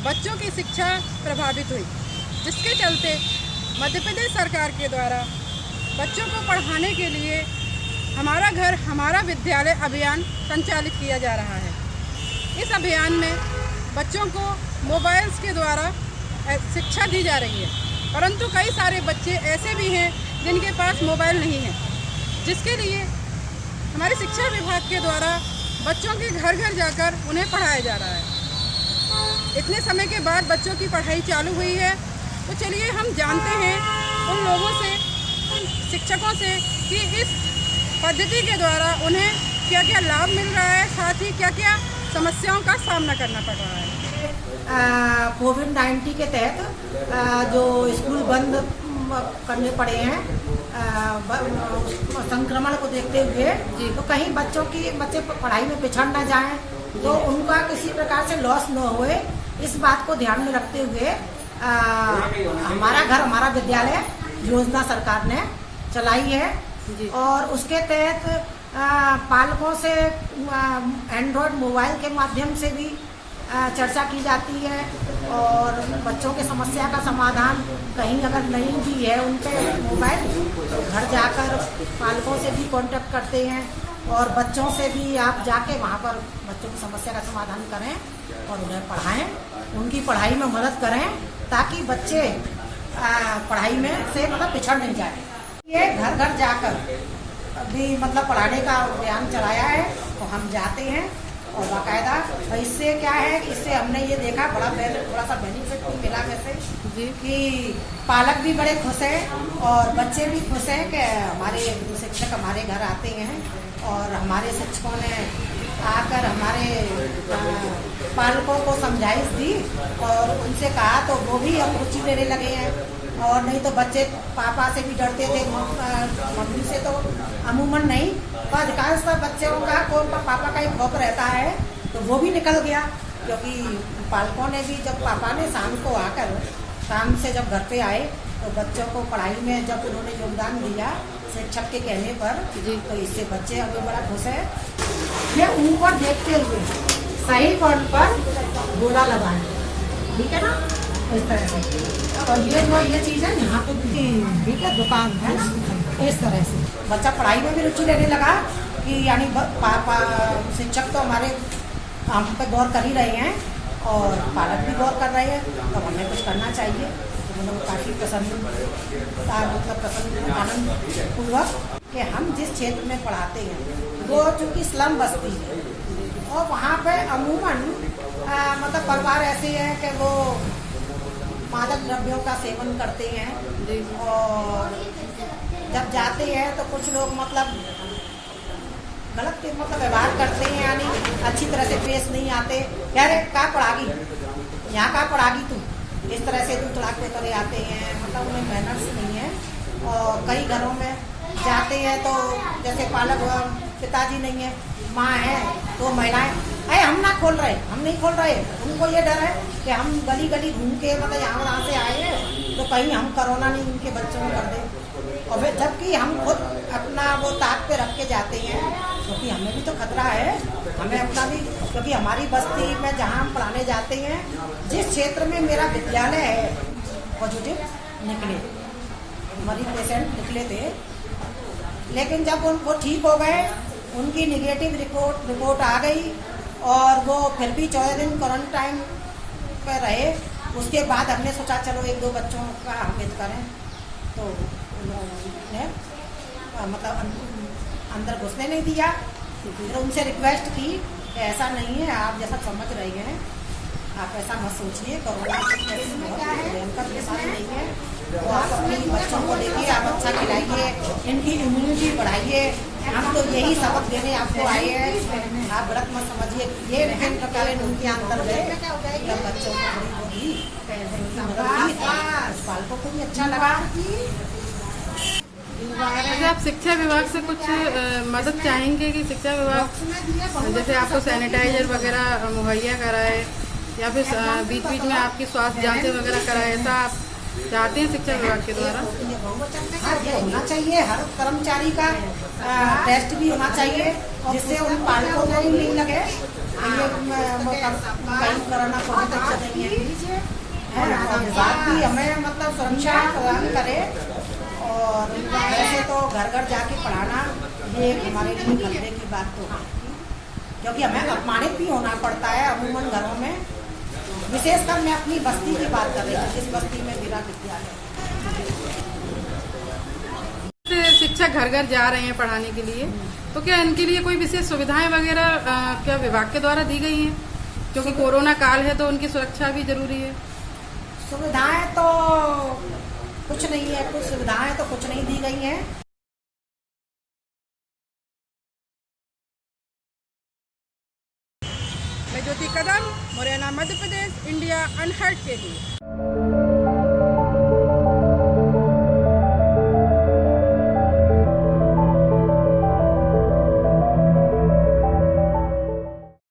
बच्चों की शिक्षा प्रभावित हुई, जिसके चलते मध्य प्रदेश सरकार के द्वारा बच्चों को पढ़ाने के लिए हमारा घर हमारा विद्यालय अभियान संचालित किया जा रहा है। इस अभियान में बच्चों को मोबाइल्स के द्वारा शिक्षा दी जा रही है, परंतु कई सारे बच्चे ऐसे भी हैं जिनके पास मोबाइल नहीं है, जिसके लिए हमारे शिक्षा विभाग के द्वारा बच्चों के घर घर जाकर उन्हें पढ़ाया जा रहा है। इतने समय के बाद बच्चों की पढ़ाई चालू हुई है, तो चलिए हम जानते हैं उन लोगों से, उन शिक्षकों से कि इस पद्धति के द्वारा उन्हें क्या क्या लाभ मिल रहा है, साथ ही क्या क्या समस्याओं का सामना करना पड़ रहा है। कोविड-19 के तहत जो स्कूल बंद करने पड़े हैं संक्रमण को देखते हुए, तो कहीं बच्चे पढ़ाई में पिछड़ ना जाएं, तो उनका किसी प्रकार से लॉस न होए, इस बात को ध्यान में रखते हुए हमारा घर हमारा विद्यालय योजना सरकार ने चलाई है। और उसके तहत पालकों से एंड्रॉयड मोबाइल के माध्यम से भी चर्चा की जाती है, और बच्चों के समस्या का समाधान कहीं अगर नहीं भी है उनके मोबाइल, तो घर जाकर पालकों से भी कांटेक्ट करते हैं, और बच्चों से भी आप जाके वहाँ पर बच्चों की समस्या का समाधान करें और उन्हें पढ़ाएं, उनकी पढ़ाई में मदद करें, ताकि बच्चे पढ़ाई में से पिछड़ नहीं जाए। ये घर घर जाकर भी पढ़ाने का अभियान चलाया है, तो हम जाते हैं और बाकायदा। तो इससे क्या है, इससे हमने ये देखा थोड़ा सा बेनिफिट भी मिला वैसे कि पालक भी बड़े खुश हैं और बच्चे भी खुश हैं कि हमारे शिक्षक हमारे घर आते हैं, और हमारे शिक्षकों ने आकर हमारे पालकों को समझाइश दी और उनसे कहा, तो वो भी अब रुचि लेने लगे हैं। और नहीं तो बच्चे पापा से भी डरते थे, मम्मी से तो अमूमन नहीं, पर अधिकांश बच्चों का पापा का ही खौफ रहता है, तो वो भी निकल गया। क्योंकि पालकों ने भी, जब पापा ने शाम से जब घर पे आए, तो बच्चों को पढ़ाई में जब उन्होंने योगदान दिया शिक्षक के कहने पर, तो इससे बच्चे अभी बड़ा खुश है। ये ऊपर देखते हुए सही पॉइंट पर गोला लगाएं, ठीक है ना, इस तरह से। और ये चीज़ है यहाँ पे, ठीक है, दुकान है इस तरह से। बच्चा पढ़ाई में भी रुचि लेने लगा कि यानी पापा शिक्षक तो हमारे हम पे गौर कर ही रहे हैं और पालक भी गौर कर रहे हैं, तो हमें कुछ करना चाहिए। तो काफ़ी आनंद पूर्वक कि हम जिस क्षेत्र में पढ़ाते हैं वो चूँकि स्लम बस्ती है, और वहाँ पे अमूमन परिवार ऐसे हैं कि वो मादक द्रव्यों का सेवन करते हैं, और जब जाते हैं तो कुछ लोग गलत व्यवहार करते हैं, यानी अच्छी तरह से पेश नहीं आते। यार कहाँ पढ़ागी, यहाँ कहाँ पढ़ागी तू, इस तरह से तू तड़ाक पे करे आते हैं, उन्हें मैनर्स नहीं है। और कई घरों में जाते हैं तो जैसे पालक पिताजी नहीं है, माँ है, तो महिलाएं अरे हम नहीं खोल रहे, उनको ये डर है कि हम गली गली घूम के यहाँ से आए हैं, तो कहीं हम कोरोना नहीं उनके बच्चों को कर दें। और फिर जबकि हम खुद अपना वो ताक पे रख के जाते हैं, क्योंकि हमें भी तो खतरा है, हमें अपना भी, क्योंकि हमारी बस्ती में जहाँ हम पढ़ाने जाते हैं, जिस क्षेत्र में मेरा विद्यालय है, पॉजिटिव निकले, मरीज पेशेंट निकले थे, लेकिन जब वो ठीक हो गए, उनकी निगेटिव रिपोर्ट आ गई, और वो फिर भी 14 दिन क्वारंटाइन पर रहे। उसके बाद हमने सोचा चलो 1-2 बच्चों का हम हित करें, तो उन्होंने अंदर घुसने नहीं दिया। फिर उनसे रिक्वेस्ट की कि ऐसा नहीं है, आप जैसा समझ रहे हैं आप ऐसा मत सोचिए, कोरोना भयंकर बीमारी नहीं है, तो आप अपने बच्चों को देखिए, आप अच्छा खिलाइए, इनकी इम्यूनिटी बढ़ाइए। हम तो यही सबक देने आपको आए हैं, आप गलत मत समझिए। ये विभिन्न प्रकार उनके अंदर गए, जब बच्चों को पालकों को भी अच्छा लगा। अच्छा, आप शिक्षा विभाग से कुछ मदद चाहेंगे कि शिक्षा विभाग जैसे आपको सैनिटाइजर वगैरह मुहैया कराए, या फिर बीच बीच में आपकी स्वास्थ्य जांचें वगैरह कराए, ऐसा आप चाहते हैं शिक्षा विभाग के द्वारा? ये होना चाहिए हर कर्मचारी का टेस्ट भी होना चाहिए जिससे उन पालकों को भी नहीं लगे कहीं कोरोना पॉजिटिव चले हैं। विभाग भी हमें मतलब सुरक्षा प्रदान करे और वैसे तो घर घर जाके पढ़ाना ये हमारे लिए खतरे की बात तो है, क्योंकि हमें अपमानित भी होना पड़ता है अमूमन घरों में। विशेषकर मैं अपनी बस्ती की बात कर रही हूँ, जिस बस्ती में मेरा विद्यालय। शिक्षक घर घर जा रहे हैं पढ़ाने के लिए, तो क्या इनके लिए कोई विशेष सुविधाएं वगैरह क्या विभाग के द्वारा दी गई हैं? क्योंकि कोरोना काल है तो उनकी सुरक्षा भी जरूरी है। सुविधाएं तो कुछ नहीं है, कुछ सुविधाएं तो कुछ नहीं दी गई हैं। मैं ज्योति कदम, मुरैना, मध्य प्रदेश, इंडिया अनहर्ड के लिए।